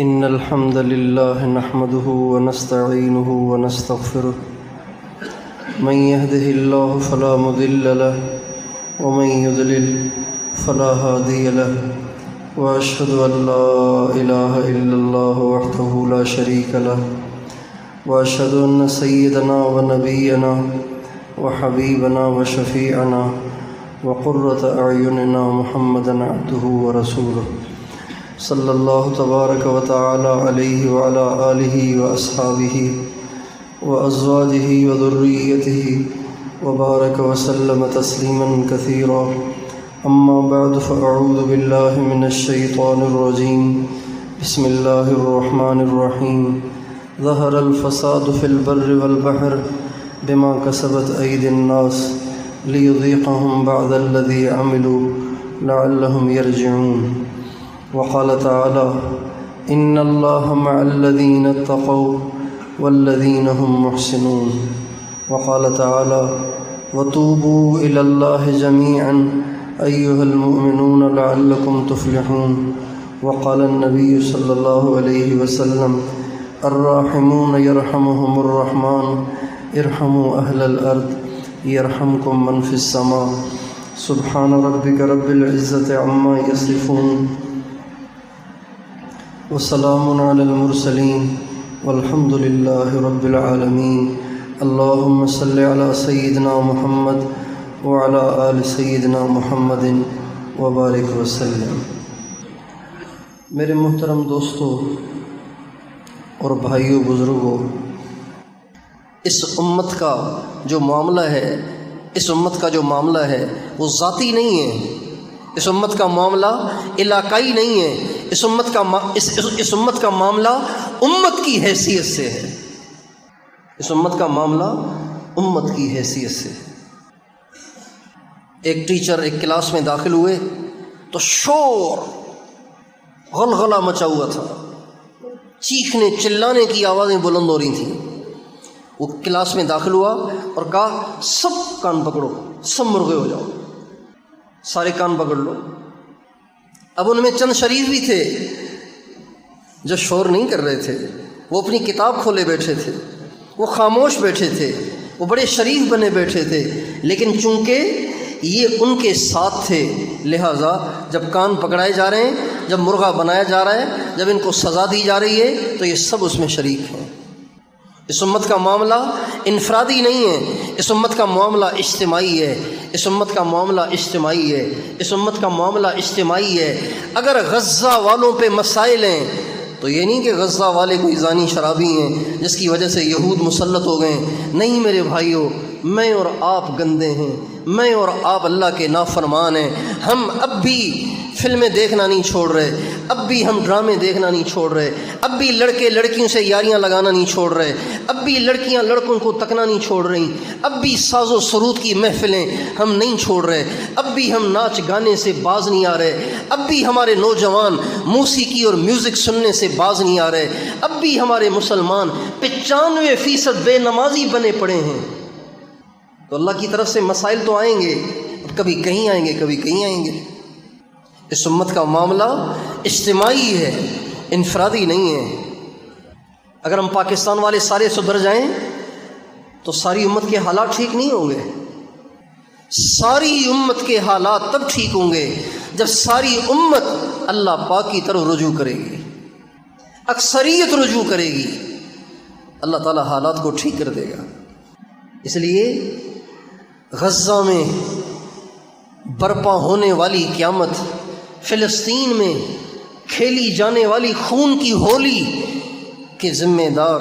إن الحمد لله نحمده ونستعينه ونستغفره من يهده الله فلا مضل له ومن يضلل فلا هادي له وأشهد أن لا إله إلا الله وحده لا شريك له وأشهد أن سيدنا ونبينا وحبيبنا وشفيعنا وقرة أعيننا محمدا عبده ورسوله صلی اللہ تبارک و تعالی علیہ وعلى آلہ وأصحابہ وأزواجہ وذریتہ وبارک وسلم تسلیما کثیرا اما بعد فاعوذ باللہ من الشیطان الرجیم بسم اللہ الرحمن الرحیم ظہر الفساد فی البر والبحر بما کسبت ایدی الناس لیذیقہم بعض الذی عملوا لعلہم یرجعون وقال تعالى إن الله مع الذين اتقوا والذين هم محسنون وقال تعالى وتوبوا إلى الله جميعا أيها المؤمنون لعلكم تفلحون وقال النبي صلى الله عليه وسلم الراحمون يرحمهم الرحمن ارحموا أهل الأرض يرحمكم من في السماء سبحان ربك رب العزة عما يصفون وسلام على المرسلين والحمد لله رب العالمين اللهم صل على سيدنا محمد وعلى آل سيدنا محمد وبارك وسلم۔ میرے محترم دوستو اور بھائیوں بزرگوں، اس امت کا جو معاملہ ہے وہ ذاتی نہیں ہے، اس امت کا معاملہ علاقائی نہیں ہے، اس امت کا معاملہ امت کی حیثیت سے ہے، اس امت کا معاملہ امت کی حیثیت سے ہے۔ ایک ٹیچر ایک کلاس میں داخل ہوئے تو شور غلغلہ مچا ہوا تھا، چیخنے چلانے کی آوازیں بلند ہو رہی تھیں۔ وہ کلاس میں داخل ہوا اور کہا سب کان پکڑو، سب مرغے ہو جاؤ، سارے کان پکڑ لو۔ اب ان میں چند شریف بھی تھے جو شور نہیں کر رہے تھے، وہ اپنی کتاب کھولے بیٹھے تھے، وہ خاموش بیٹھے تھے، وہ بڑے شریف بنے بیٹھے تھے، لیکن چونکہ یہ ان کے ساتھ تھے لہٰذا جب کان پکڑائے جا رہے ہیں، جب مرغا بنایا جا رہا ہے، جب ان کو سزا دی جا رہی ہے تو یہ سب اس میں شریک ہیں۔ اس امت کا معاملہ انفرادی نہیں ہے، اس امت کا معاملہ اجتماعی ہے، اس امت کا معاملہ اجتماعی ہے، اس امت کا معاملہ اجتماعی ہے۔ اگر غزہ والوں پہ مسائل ہیں تو یہ نہیں کہ غزہ والے کوئی زانی شرابی ہیں جس کی وجہ سے یہود مسلط ہو گئے، نہیں میرے بھائیوں، میں اور آپ گندے ہیں، میں اور آپ اللہ کے نافرمان ہیں۔ ہم اب بھی فلمیں دیکھنا نہیں چھوڑ رہے، اب بھی ہم ڈرامے دیکھنا نہیں چھوڑ رہے، اب بھی لڑکے لڑکیوں سے یاریاں لگانا نہیں چھوڑ رہے، اب بھی لڑکیاں لڑکوں کو تکنا نہیں چھوڑ رہی، اب بھی ساز و سرود کی محفلیں ہم نہیں چھوڑ رہے، اب بھی ہم ناچ گانے سے باز نہیں آ رہے، اب بھی ہمارے نوجوان موسیقی اور میوزک سننے سے باز نہیں آ رہے، اب بھی ہمارے مسلمان 95% بے نمازی بنے پڑے ہیں۔ تو اللہ کی طرف سے مسائل تو آئیں گے، کبھی کہیں آئیں گے، کبھی کہیں آئیں گے۔ اس امت کا معاملہ اجتماعی ہے، انفرادی نہیں ہے۔ اگر ہم پاکستان والے سارے سدھر جائیں تو ساری امت کے حالات ٹھیک نہیں ہوں گے۔ ساری امت کے حالات تب ٹھیک ہوں گے جب ساری امت اللہ پاک کی طرف رجوع کرے گی، اکثریت رجوع کرے گی، اللہ تعالی حالات کو ٹھیک کر دے گا۔ اس لیے غزہ میں برپا ہونے والی قیامت، فلسطین میں کھیلی جانے والی خون کی ہولی کے ذمہ دار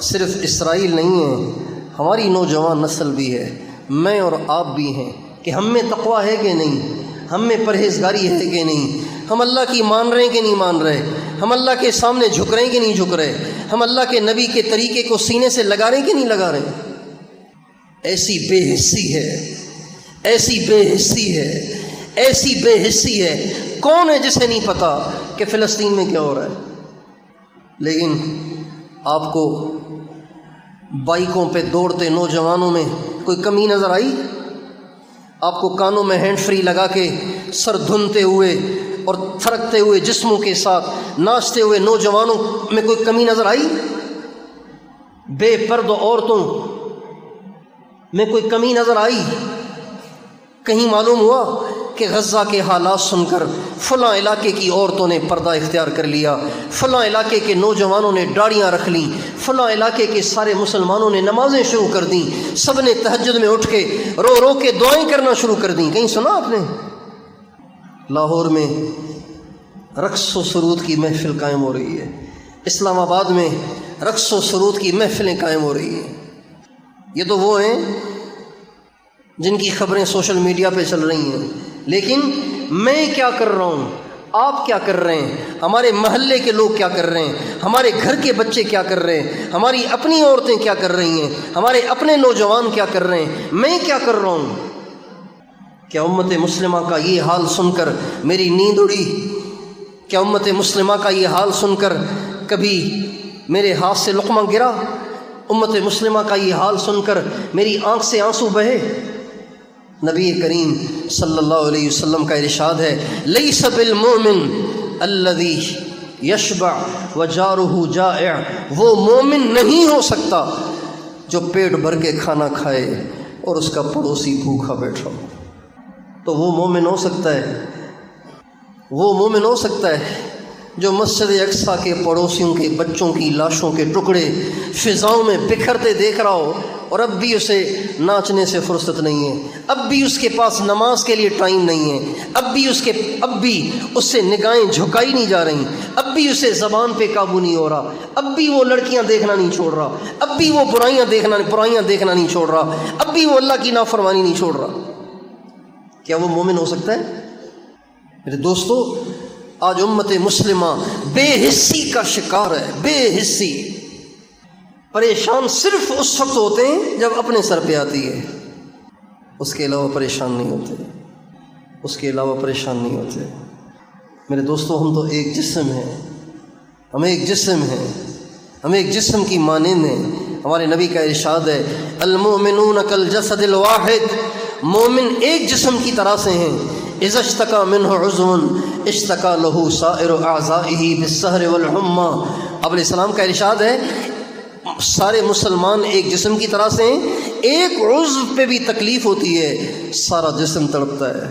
صرف اسرائیل نہیں ہیں، ہماری نوجوان نسل بھی ہے، میں اور آپ بھی ہیں کہ ہم میں تقویٰ ہے کہ نہیں، ہم میں پرہیزگاری ہے کہ نہیں، ہم اللہ کی مان رہے ہیں کہ نہیں مان رہے، ہم اللہ کے سامنے جھک رہے ہیں کہ نہیں جھک رہے، ہم اللہ کے نبی کے طریقے کو سینے سے لگا رہے ہیں کہ نہیں لگا رہے۔ ایسی بے حسی ہے، ایسی بے حسی ہے، ایسی بے حسی ہے، کون ہے جسے نہیں پتا کہ فلسطین میں کیا ہو رہا ہے؟ لیکن آپ کو بائکوں پہ دوڑتے نوجوانوں میں کوئی کمی نظر آئی؟ آپ کو کانوں میں ہینڈ فری لگا کے سر دھنتے ہوئے اور تھرکتے ہوئے جسموں کے ساتھ ناچتے ہوئے نوجوانوں میں کوئی کمی نظر آئی؟ بے پردہ عورتوں میں کوئی کمی نظر آئی؟ کہیں معلوم ہوا کہ غزہ کے حالات سن کر فلاں علاقے کی عورتوں نے پردہ اختیار کر لیا، فلاں علاقے کے نوجوانوں نے داڑیاں رکھ لیں، فلاں علاقے کے سارے مسلمانوں نے نمازیں شروع کر دیں، سب نے تہجد میں اٹھ کے رو رو کے دعائیں کرنا شروع کر دیں؟ کہیں سنا آپ نے؟ لاہور میں رقص و سرود کی محفل قائم ہو رہی ہے، اسلام آباد میں رقص و سرود کی محفلیں قائم ہو رہی ہیں۔ یہ تو وہ ہیں جن کی خبریں سوشل میڈیا پہ چل رہی ہیں، لیکن میں کیا کر رہا ہوں، آپ کیا کر رہے ہیں، ہمارے محلے کے لوگ کیا کر رہے ہیں، ہمارے گھر کے بچے کیا کر رہے ہیں، ہماری اپنی عورتیں کیا کر رہی ہیں، ہمارے اپنے نوجوان کیا کر رہے ہیں، میں کیا کر رہا ہوں؟ کیا امت مسلمہ کا یہ حال سن کر میری نیند اڑی؟ کیا امت مسلمہ کا یہ حال سن کر کبھی میرے ہاتھ سے لقمہ گرا؟ امت مسلمہ کا یہ حال سن کر میری آنکھ سے آنسو بہے؟ نبی کریم صلی اللہ علیہ وسلم کا ارشاد ہے، لیس بالمؤمن الذی یشبع وجارہ جائع، وہ مومن نہیں ہو سکتا جو پیٹ بھر کے کھانا کھائے اور اس کا پڑوسی بھوکا بیٹھا ہو۔ تو وہ مومن ہو سکتا ہے، وہ مومن ہو سکتا ہے جو مسجد اقصیٰ کے پڑوسیوں کے بچوں کی لاشوں کے ٹکڑے فضاؤں میں بکھرتے دیکھ رہا ہو اور اب بھی اسے ناچنے سے فرصت نہیں ہے، اب بھی اس کے پاس نماز کے لیے ٹائم نہیں ہے، اب بھی اس سے نگاہیں جھکائی نہیں جا رہی، اب بھی اسے زبان پہ قابو نہیں ہو رہا، اب بھی وہ لڑکیاں دیکھنا نہیں چھوڑ رہا، اب بھی وہ برائیاں دیکھنا نہیں چھوڑ رہا، اب بھی وہ اللہ کی نافرمانی نہیں چھوڑ رہا، کیا وہ مومن ہو سکتا ہے؟ میرے دوستو، آج امت مسلمہ بے حسی کا شکار ہے، بے حسی۔ پریشان صرف اس وقت ہوتے ہیں جب اپنے سر پہ آتی ہے، اس کے علاوہ پریشان نہیں ہوتے، اس کے علاوہ پریشان نہیں ہوتے۔ میرے دوستو، ہم تو ایک جسم ہیں، ہم ایک جسم ہیں، ہم ایک جسم کی مانند ہیں۔ ہمارے نبی کا ارشاد ہے، المؤمنون کالجسد الواحد، مومن ایک جسم کی طرح سے ہیں، اذا اشتکا منہ عضو اشتکا لہ سائر اعضائہ بالسہر والحمى۔ اب علیہ السلام کا ارشاد ہے، سارے مسلمان ایک جسم کی طرح سے ہیں، ایک عضو پہ بھی تکلیف ہوتی ہے سارا جسم تڑپتا ہے۔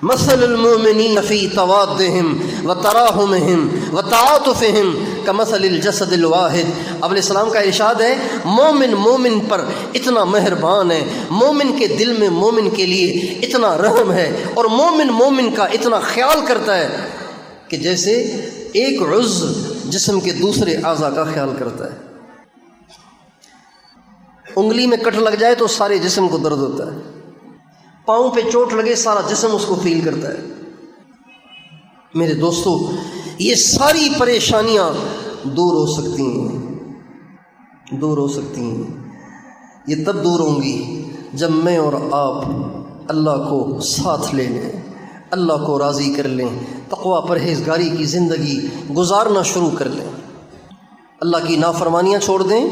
مثل المؤمنین فی توادہم وتراحمہم وتعاطفہم کمثل الجسد الواحد۔ اب علیہ السلام کا ارشاد ہے، مومن پر اتنا مہربان ہے، مومن کے دل میں مومن کے لیے اتنا رحم ہے، اور مومن کا اتنا خیال کرتا ہے کہ جیسے ایک عضو جسم کے دوسرے اعضاء کا خیال کرتا ہے۔ انگلی میں کٹ لگ جائے تو سارے جسم کو درد ہوتا ہے، پاؤں پہ چوٹ لگے سارا جسم اس کو فیل کرتا ہے۔ میرے دوستو، یہ ساری پریشانیاں دور ہو سکتی ہیں، دور ہو سکتی ہیں۔ یہ تب دور ہوں گی جب میں اور آپ اللہ کو ساتھ لے لیں، اللہ کو راضی کر لیں، تقوی پرہیزگاری کی زندگی گزارنا شروع کر لیں، اللہ کی نافرمانیاں چھوڑ دیں،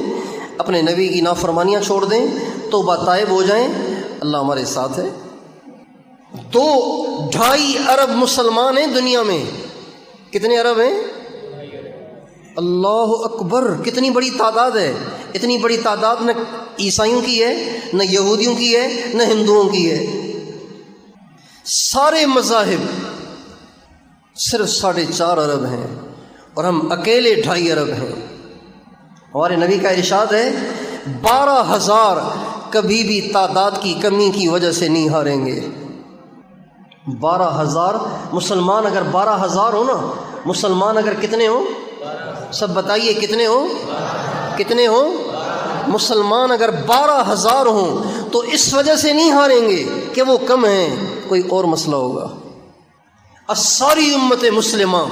اپنے نبی کی نافرمانیاں چھوڑ دیں، توبہ تائب ہو جائیں، اللہ ہمارے ساتھ ہے۔ 2.5 ارب مسلمان ہیں دنیا میں۔ کتنے ارب ہیں؟ اللہ اکبر، کتنی بڑی تعداد ہے۔ اتنی بڑی تعداد نہ عیسائیوں کی ہے، نہ یہودیوں کی ہے، نہ ہندوؤں کی ہے۔ سارے مذاہب صرف 4.5 ارب ہیں اور ہم اکیلے 2.5 ارب ہیں۔ ہمارے نبی کا ارشاد ہے، 12,000 کبھی بھی تعداد کی کمی کی وجہ سے نہیں ہاریں گے۔ 12,000 مسلمان اگر 12,000 ہو نا، مسلمان اگر کتنے ہوں؟ سب بتائیے کتنے ہوں؟ کتنے ہوں؟ مسلمان اگر 12,000 ہوں تو اس وجہ سے نہیں ہاریں گے کہ وہ کم ہیں، کوئی اور مسئلہ ہوگا۔ ساری امت مسلمہ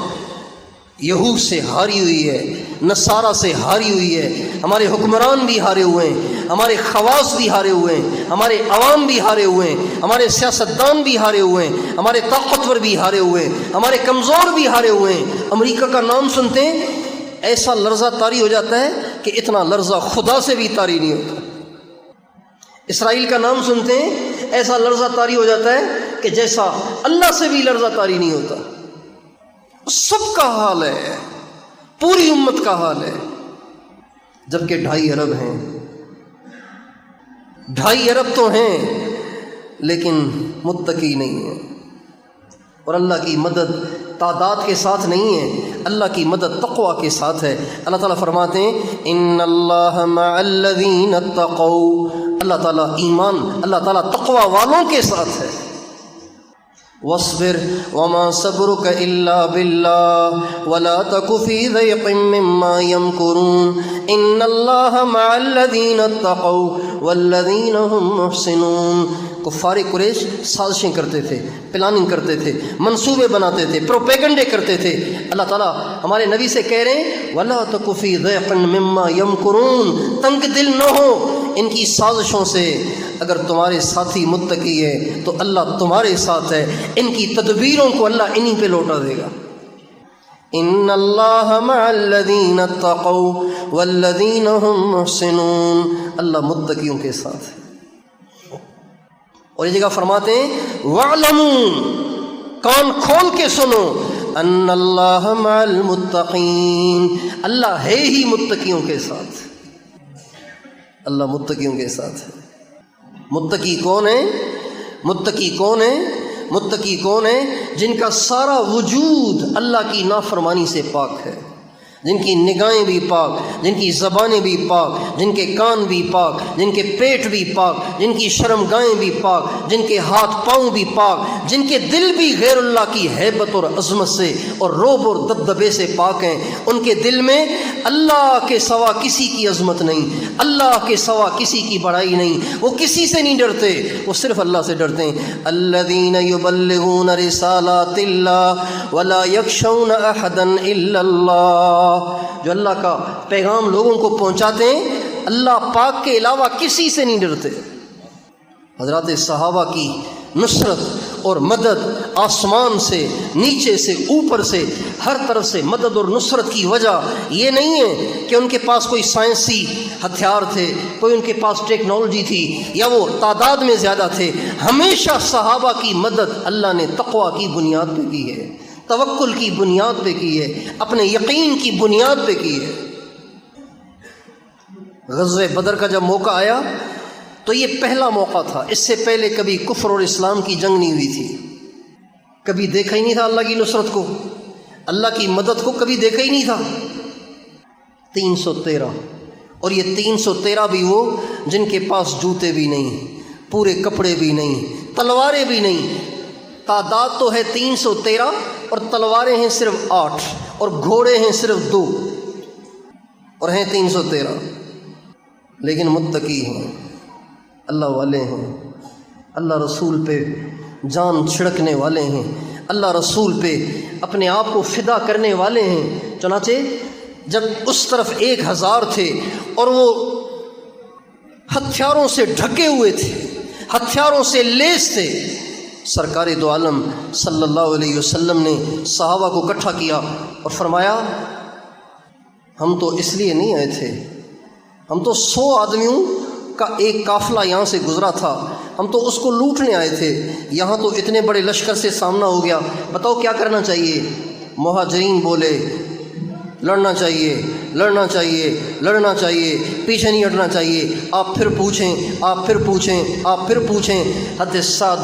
یہود سے ہاری ہوئی ہے، نصارہ سے ہاری ہوئی ہے، ہمارے حکمران بھی ہارے ہوئے ہیں، ہمارے خواص بھی ہارے ہوئے ہیں، ہمارے عوام بھی ہارے ہوئے ہیں، ہمارے سیاستدان بھی ہارے ہوئے ہیں، ہمارے طاقتور بھی ہارے ہوئے ہیں، ہمارے کمزور بھی ہارے ہوئے ہیں۔ امریکہ کا نام سنتے ہیں ایسا لرزہ طاری ہو جاتا ہے کہ اتنا لرزہ خدا سے بھی طاری نہیں ہوتا۔ اسرائیل کا نام سنتے ہیں ایسا لرزہ طاری ہو جاتا ہے کہ جیسا اللہ سے بھی لرزہ طاری نہیں ہوتا۔ سب کا حال ہے، پوری امت کا حال ہے، جبکہ 2.5 ارب ہیں، 2.5 ارب تو ہیں لیکن متقی نہیں ہیں، اور اللہ کی مدد تعداد کے ساتھ نہیں ہے، اللہ کی مدد تقوی کے ساتھ ہے۔ اللہ تعالیٰ فرماتے ہیں ان اللہ مع الذین اتقوا، اللہ تعالیٰ ایمان، اللہ تعالیٰ تقوی والوں کے ساتھ ہے۔ واصبر وما صبرك الا بالله ولا تك في ضيق مما يمكرون ان الله مع الذين اتقوا والذين هم محسنون۔ کفار قریش سازشیں کرتے تھے، پلاننگ کرتے تھے، منصوبے بناتے تھے، پروپیگنڈے کرتے تھے۔ اللہ تعالیٰ ہمارے نبی سے کہہ رہے ہیں وَلَا تَكُ فِي ضَيْقٍ مِّمَّا يَمْكُرُونَ، تنگ دل نہ ہو ان کی سازشوں سے۔ اگر تمہارے ساتھی متقی ہے تو اللہ تمہارے ساتھ ہے، ان کی تدبیروں کو اللہ انہی پہ لوٹا دے گا۔ ان اللہ مع الذین اتقوا والذین هم محسنون، اللہ متقیوں کے ساتھ ہے۔ اور یہ جگہ فرماتے ہیں وَاعْلَمُوا، کان کھول کے سنو، ان اللہ مع المتقین، اللہ ہے ہی متقیوں کے ساتھ، اللہ متقیوں کے ساتھ ہے۔ متقی کون ہے؟ متقی کون ہے؟ متقی کون ہے؟ جن کا سارا وجود اللہ کی نافرمانی سے پاک ہے، جن کی نگاہیں بھی پاک، جن کی زبانیں بھی پاک، جن کے کان بھی پاک، جن کے پیٹ بھی پاک، جن کی شرمگاہیں بھی پاک، جن کے ہاتھ پاؤں بھی پاک، جن کے دل بھی غیر اللہ کی ہیبت اور عظمت سے اور رعب اور دبدبے سے پاک ہیں۔ ان کے دل میں اللہ کے سوا کسی کی عظمت نہیں، اللہ کے سوا کسی کی بڑائی نہیں، وہ کسی سے نہیں ڈرتے، وہ صرف اللہ سے ڈرتے ہیں۔ الذین یبلغون رسالات اللہ ولا یخشون احدا الا اللہ، جو اللہ کا پیغام لوگوں کو پہنچاتے ہیں، اللہ پاک کے علاوہ کسی سے نہیں ڈرتے۔ حضرات صحابہ کی نصرت اور مدد آسمان سے، نیچے سے، اوپر سے، ہر طرف سے مدد اور نصرت کی وجہ یہ نہیں ہے کہ ان کے پاس کوئی سائنسی ہتھیار تھے، کوئی ان کے پاس ٹیکنالوجی تھی، یا وہ تعداد میں زیادہ تھے۔ ہمیشہ صحابہ کی مدد اللہ نے تقوی کی بنیاد پہ کی ہے، توکل کی بنیاد پہ کی ہے، اپنے یقین کی بنیاد پہ کی ہے۔ غزوہ بدر کا جب موقع آیا تو یہ پہلا موقع تھا، اس سے پہلے کبھی کفر اور اسلام کی جنگ نہیں ہوئی تھی، کبھی دیکھا ہی نہیں تھا اللہ کی نصرت کو، اللہ کی مدد کو کبھی دیکھا ہی نہیں تھا۔ 313، اور یہ 313 بھی وہ جن کے پاس جوتے بھی نہیں، پورے کپڑے بھی نہیں، تلواریں بھی نہیں۔ تعداد تو ہے 313 اور تلواریں ہیں صرف 8 اور گھوڑے ہیں صرف 2 اور ہیں 313، لیکن متقی ہیں، اللہ والے ہیں، اللہ رسول پہ جان چھڑکنے والے ہیں، اللہ رسول پہ اپنے آپ کو فدا کرنے والے ہیں۔ چنانچہ جب اس طرف 1000 تھے اور وہ ہتھیاروں سے ڈھکے ہوئے تھے، ہتھیاروں سے لیس تھے، سرکار دو عالم صلی اللہ علیہ وسلم نے صحابہ کو اکٹھا کیا اور فرمایا ہم تو اس لیے نہیں آئے تھے، ہم تو 100 آدمیوں کا ایک قافلہ یہاں سے گزرا تھا، ہم تو اس کو لوٹنے آئے تھے، یہاں تو اتنے بڑے لشکر سے سامنا ہو گیا، بتاؤ کیا کرنا چاہیے؟ مہاجرین بولے لڑنا چاہیے، لڑنا چاہیے، لڑنا چاہیے، پیچھے نہیں ہٹنا چاہیے۔ آپ پھر پوچھیں، آپ پھر پوچھیں، آپ پھر پوچھیں۔ حضرت سعد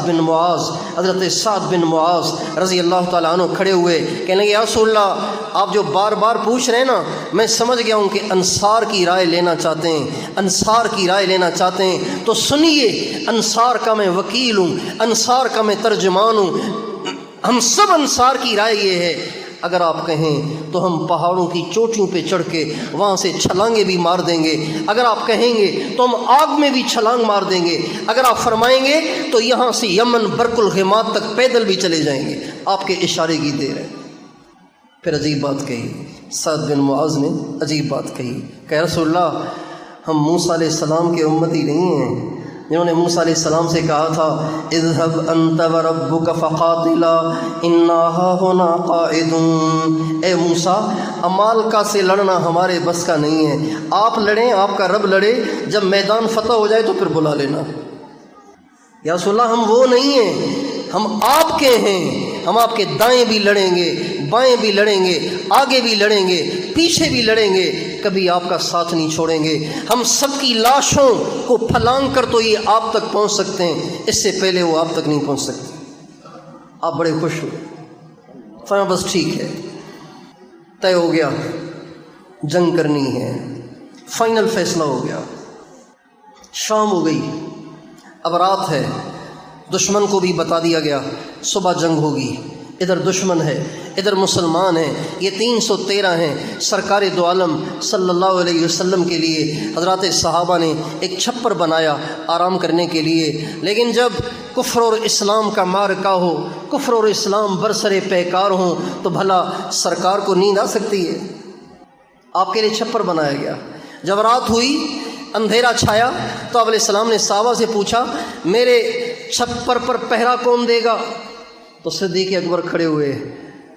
بن معاذ رضی اللہ تعالیٰ عنہ کھڑے ہوئے، کہنے لگے یا رسول اللہ، آپ جو بار بار پوچھ رہے ہیں نا، میں سمجھ گیا ہوں کہ انصار کی رائے لینا چاہتے ہیں، انصار کی رائے لینا چاہتے ہیں، تو سنیے، انصار کا میں وکیل ہوں، انصار کا میں ترجمان ہوں، ہم سب انصار کی رائے یہ ہے، اگر آپ کہیں تو ہم پہاڑوں کی چوٹیوں پہ چڑھ کے وہاں سے چھلانگیں بھی مار دیں گے، اگر آپ کہیں گے تو ہم آگ میں بھی چھلانگ مار دیں گے، اگر آپ فرمائیں گے تو یہاں سے یمن برق الغماد تک پیدل بھی چلے جائیں گے، آپ کے اشارے کی دیر ہے۔ پھر عجیب بات کہی، سعد بن معاذ نے عجیب بات کہی کہ رسول اللہ، ہم موسیٰ علیہ السلام کے امتی نہیں ہیں جنہوں نے موسیٰ علیہ السلام سے کہا تھا اذهب انت وربك فقاتلا انا هاهنا قاعدون، اے موسیٰ عمالقہ سے لڑنا ہمارے بس کا نہیں ہے، آپ لڑیں، آپ کا رب لڑے، جب میدان فتح ہو جائے تو پھر بلا لینا۔ یا رسول اللہ ہم وہ نہیں ہیں، ہم آپ کے ہیں، ہم آپ کے دائیں بھی لڑیں گے، بائیں بھی لڑیں گے، آگے بھی لڑیں گے، پیچھے بھی لڑیں گے، کبھی آپ کا ساتھ نہیں چھوڑیں گے۔ ہم سب کی لاشوں کو پھلانگ کر تو یہ آپ تک پہنچ سکتے ہیں، اس سے پہلے وہ آپ تک نہیں پہنچ سکتے۔ آپ بڑے خوش ہوئے، فرمایا بس ٹھیک ہے، طے ہو گیا، جنگ کرنی ہے، فائنل فیصلہ ہو گیا۔ شام ہو گئی، اب رات ہے، دشمن کو بھی بتا دیا گیا صبح جنگ ہوگی، ادھر دشمن ہے، ادھر مسلمان ہیں، یہ 313 ہیں۔ سرکار دو عالم صلی اللہ علیہ وسلم کے لیے حضرات صحابہ نے ایک چھپر بنایا آرام کرنے کے لیے، لیکن جب کفر اور اسلام کا معرکہ ہو، کفر اور اسلام برسر پیکار ہوں، تو بھلا سرکار کو نیند آ سکتی ہے؟ آپ کے لیے چھپر بنایا گیا۔ جب رات ہوئی، اندھیرا چھایا، تو آپ علیہ السلام نے صحابہ سے پوچھا میرے چھپر پر پہرا کون دے گا؟ تو صدیق اکبر کھڑے ہوئے،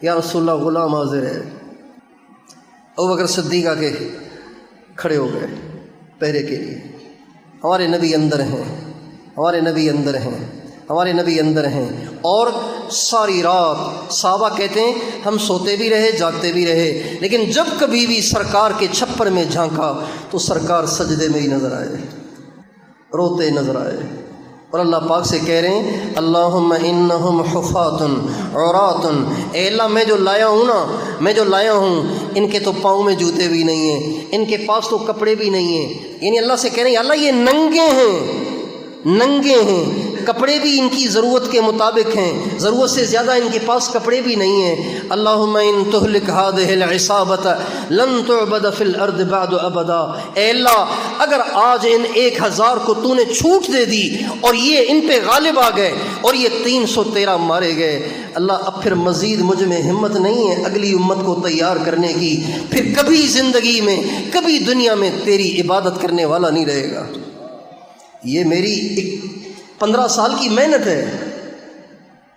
یا رسول اللہ غلام حاضر ہے۔ ابوبکر صدیق آ کے کھڑے ہو گئے پہرے کے لیے۔ ہمارے نبی اندر ہیں، ہمارے نبی اندر ہیں، ہمارے نبی اندر ہیں۔ اور ساری رات صحابہ کہتے ہیں ہم سوتے بھی رہے، جاگتے بھی رہے، لیکن جب کبھی بھی سرکار کے چھپر میں جھانکا تو سرکار سجدے میں ہی نظر آئے، روتے نظر آئے، اور اللہ پاک سے کہہ رہے ہیں اللہم انہم حفاۃ عراۃ، اے اللہ میں جو لایا ہوں نا، میں جو لایا ہوں، ان کے تو پاؤں میں جوتے بھی نہیں ہیں، ان کے پاس تو کپڑے بھی نہیں ہیں۔ یعنی اللہ سے کہہ رہے ہیں اللہ یہ ننگے ہیں، ننگے ہیں، کپڑے بھی ان کی ضرورت کے مطابق ہیں، ضرورت سے زیادہ ان کے پاس کپڑے بھی نہیں ہیں۔ اللہم ان تہلک هذه العصابۃ لن تعبد فی الارض بعد ابدا، اے اللہ اگر آج ان 1000 کو تو نے چھوٹ دے دی اور یہ ان پہ غالب آ گئے اور یہ 313 مارے گئے، اللہ اب پھر مزید مجھ میں ہمت نہیں ہے اگلی امت کو تیار کرنے کی، پھر کبھی زندگی میں، کبھی دنیا میں تیری عبادت کرنے والا نہیں رہے گا۔ یہ میری 15 سال کی محنت ہے،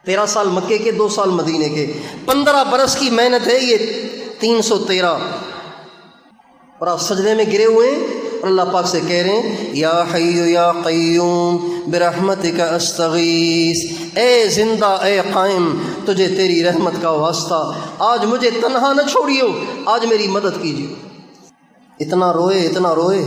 13 سال مکے کے، 2 سال مدینے کے، 15 برس کی محنت ہے یہ 313، اور آپ سجدے میں گرے ہوئے ہیں اور اللہ پاک سے کہہ رہے ہیں یا حی یا قیوم برحمتک استغیث، اے زندہ اے قائم تجھے تیری رحمت کا واسطہ، آج مجھے تنہا نہ چھوڑیو، آج میری مدد کیجیے۔ اتنا روئے، اتنا روئے،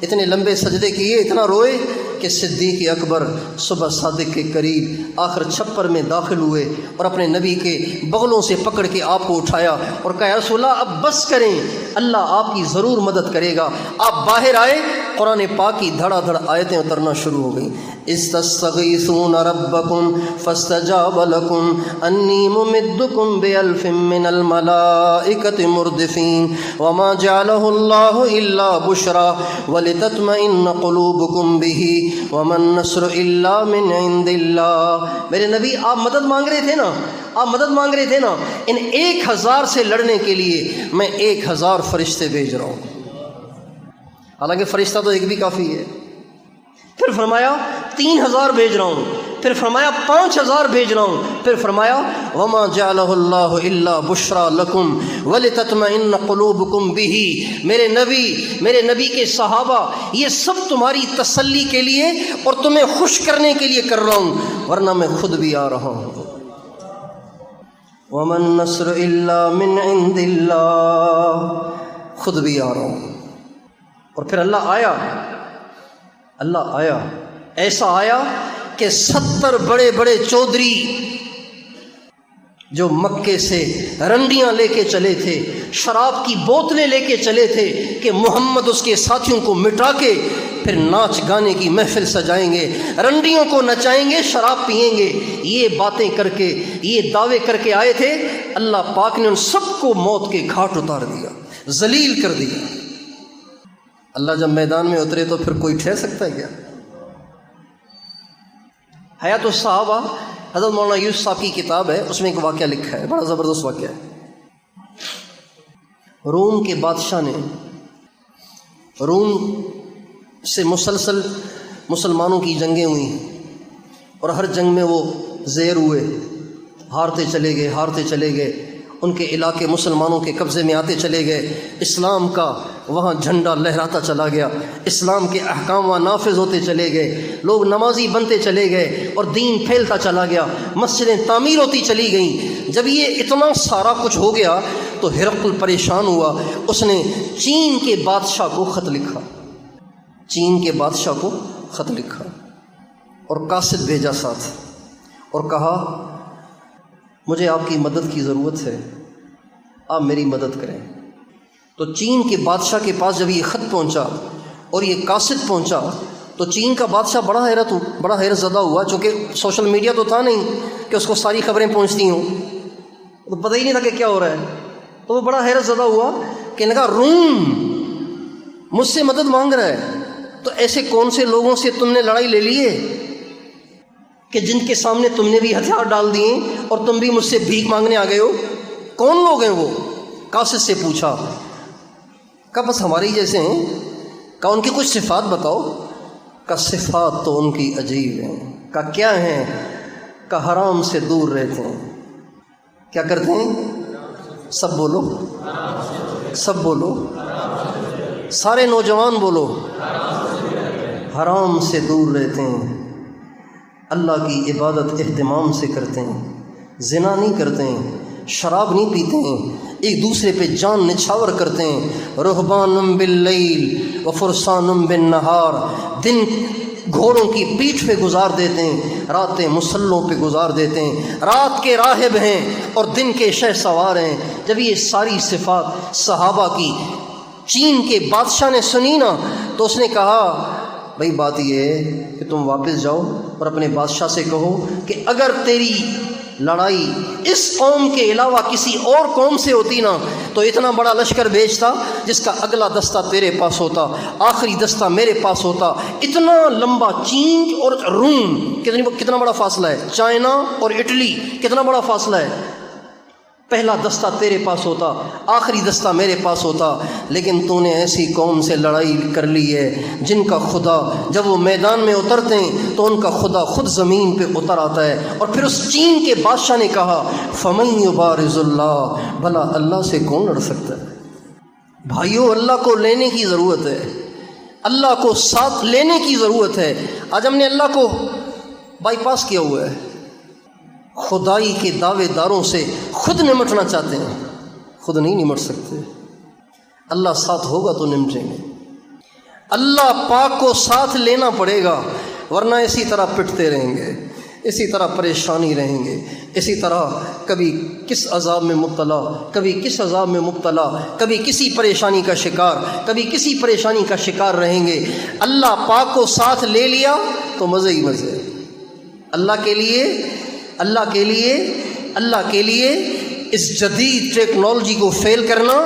اتنے لمبے سجدے کیے، اتنا روئے کہ صدیق اکبر صبح صادق کے قریب آخر چھپر میں داخل ہوئے اور اپنے نبی کے بغلوں سے پکڑ کے آپ کو اٹھایا اور کہا یا رسول اللہ اب بس کریں، اللہ آپ کی ضرور مدد کرے گا۔ آپ باہر آئے، قرآن پاک کی دھڑا دھڑ آیتیں اترنا شروع ہو گئیں۔ استستغیثون ربکم فاستجاب لکم انی ممدکم بألف من الملائکۃ مردفین وما جعلہ اللہ الا بشرا ولتطمئن قلوبکم بہ وما النصر الا من عند اللہ۔ میرے نبی آپ مدد مانگ رہے تھے نا، آپ مدد مانگ رہے تھے نا، ان 1000 سے لڑنے کے لیے میں 1000 فرشتے بھیج رہا ہوں، حالانکہ فرشتہ تو ایک بھی کافی ہے۔ پھر فرمایا 3000 بھیج رہا ہوں، پھر فرمایا 5000 بھیج رہا ہوں، پھر فرمایا وما جعلہ اللہ الا بشرا لکم ولتطمئن قلوبکم بہ۔ میرے نبی کے صحابہ یہ سب تمہاری تسلی کے لیے اور تمہیں خوش کرنے کے لیے کر رہا ہوں، ورنہ میں خود بھی آ رہا ہوں۔ وما النصر الا من عند اللہ، خود بھی آ رہا ہوں۔ اور پھر اللہ آیا، ایسا آیا کہ 70 بڑے بڑے چودھری جو مکے سے رنڈیاں لے کے چلے تھے، شراب کی بوتلیں لے کے چلے تھے کہ محمد اس کے ساتھیوں کو مٹا کے پھر ناچ گانے کی محفل سجائیں گے، رنڈیوں کو نچائیں گے، شراب پئیں گے، یہ باتیں کر کے، یہ دعوے کر کے آئے تھے، اللہ پاک نے ان سب کو موت کے گھاٹ اتار دیا، ذلیل کر دیا۔ اللہ جب میدان میں اترے تو پھر کوئی ٹھہر سکتا ہے کیا؟ حیات الصحابہ حضرت مولانا یوسف صاحب کی کتاب ہے، اس میں ایک واقعہ لکھا ہے، بڑا زبردست واقعہ ہے۔ روم کے بادشاہ نے، روم سے مسلسل مسلمانوں کی جنگیں ہوئیں اور ہر جنگ میں وہ زیر ہوئے، ہارتے چلے گئے، ان کے علاقے مسلمانوں کے قبضے میں آتے چلے گئے، اسلام کا وہاں جھنڈا لہراتا چلا گیا، اسلام کے احکام وہاں نافذ ہوتے چلے گئے، لوگ نمازی بنتے چلے گئے اور دین پھیلتا چلا گیا، مسجدیں تعمیر ہوتی چلی گئیں۔ جب یہ اتنا سارا کچھ ہو گیا تو ہرقل پریشان ہوا، اس نے چین کے بادشاہ کو خط لکھا، چین کے بادشاہ کو خط لکھا اور قاصد بھیجا ساتھ، اور کہا مجھے آپ کی مدد کی ضرورت ہے، آپ میری مدد کریں۔ تو چین کے بادشاہ کے پاس جب یہ خط پہنچا اور یہ قاصد پہنچا تو چین کا بادشاہ بڑا حیرت زدہ ہوا، چونکہ سوشل میڈیا تو تھا نہیں کہ اس کو ساری خبریں پہنچتی ہوں، تو پتہ ہی نہیں تھا کہ کیا ہو رہا ہے۔ تو وہ بڑا حیرت زدہ ہوا کہ نے کہا روم مجھ سے مدد مانگ رہا ہے، تو ایسے کون سے لوگوں سے تم نے لڑائی لے لی ہے کہ جن کے سامنے تم نے بھی ہتھیار ڈال دیے اور تم بھی مجھ سے بھیک مانگنے آ گئے ہو؟ کون لوگ ہیں وہ؟ قاصد سے پوچھا، کہا بس ہمارے ہی جیسے ہیں۔ کہا ان کی کچھ صفات بتاؤ۔ کہا صفات تو ان کی عجیب ہیں۔ کہا کیا ہیں؟ کہا حرام سے دور رہتے ہیں۔ کیا کرتے ہیں؟ سب بولو، سب بولو، سارے نوجوان بولو، حرام سے دور رہتے ہیں، اللہ کی عبادت اہتمام سے کرتے ہیں، زنا نہیں کرتے ہیں، شراب نہیں پیتے ہیں، ایک دوسرے پہ جان نچھاور کرتے ہیں، رہبان باللیل و فرسان بالنہار، دن گھوڑوں کی پیٹھ پہ گزار دیتے ہیں، راتیں مسلوں پہ گزار دیتے ہیں، رات کے راہب ہیں اور دن کے شہ سوار ہیں۔ جب یہ ساری صفات صحابہ کی چین کے بادشاہ نے سنی نا تو اس نے کہا بھئی بات یہ ہے کہ تم واپس جاؤ اور اپنے بادشاہ سے کہو کہ اگر تیری لڑائی اس قوم کے علاوہ کسی اور قوم سے ہوتی نا تو اتنا بڑا لشکر بھیجتا جس کا اگلا دستہ تیرے پاس ہوتا، آخری دستہ میرے پاس ہوتا۔ اتنا لمبا چین اور روم، کتنا بڑا فاصلہ ہے، چائنا اور اٹلی کتنا بڑا فاصلہ ہے، پہلا دستہ تیرے پاس ہوتا، آخری دستہ میرے پاس ہوتا، لیکن تو نے ایسی قوم سے لڑائی کر لی ہے جن کا خدا جب وہ میدان میں اترتے ہیں تو ان کا خدا خود زمین پہ اتر آتا ہے۔ اور پھر اس چین کے بادشاہ نے کہا فَمَن يُبَارِزُ اللَّهَ، بھلا اللہ سے کون لڑ سکتا ہے؟ بھائیو اللہ کو لینے کی ضرورت ہے، اللہ کو ساتھ لینے کی ضرورت ہے۔ آج ہم نے اللہ کو بائی پاس کیا ہوا ہے، خدائی کے دعوے داروں سے خود نمٹنا چاہتے ہیں، خود نہیں نمٹ سکتے۔ اللہ ساتھ ہوگا تو نمٹیں گے، اللہ پاک کو ساتھ لینا پڑے گا، ورنہ اسی طرح پٹتے رہیں گے، اسی طرح پریشانی رہیں گے، اسی طرح کبھی کس عذاب میں مبتلا، کبھی کس عذاب میں مبتلا، کبھی کسی پریشانی کا شکار، کبھی کسی پریشانی کا شکار رہیں گے۔ اللہ پاک کو ساتھ لے لیا تو مزے ہی مزے۔ اللہ کے لیے اس جدید ٹیکنالوجی کو فیل کرنا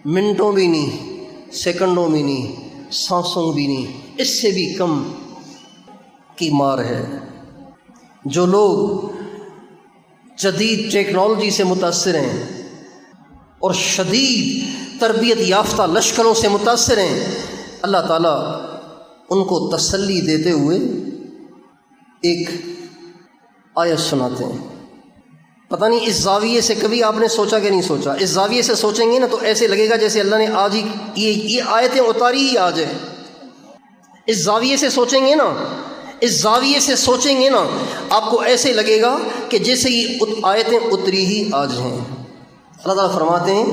منٹوں بھی نہیں، سیکنڈوں بھی نہیں، سانسوں بھی نہیں، اس سے بھی کم کی مار ہے۔ جو لوگ جدید ٹیکنالوجی سے متاثر ہیں اور شدید تربیت یافتہ لشکروں سے متاثر ہیں، اللہ تعالیٰ ان کو تسلی دیتے ہوئے ایک آیت سناتے ہیں۔ پتہ نہیں اس زاویے سے کبھی آپ نے سوچا کہ نہیں سوچا؟ اس زاویے سے سوچیں گے نا تو ایسے لگے گا جیسے اللہ نے آج ہی یہ آیتیں اتاری ہی آج ہے۔ اس زاویے سے سوچیں گے نا، اس زاویے سے سوچیں گے نا آپ کو ایسے لگے گا کہ جیسے یہ آیتیں اتری ہی آج ہیں۔ اللہ تعالیٰ فرماتے ہیں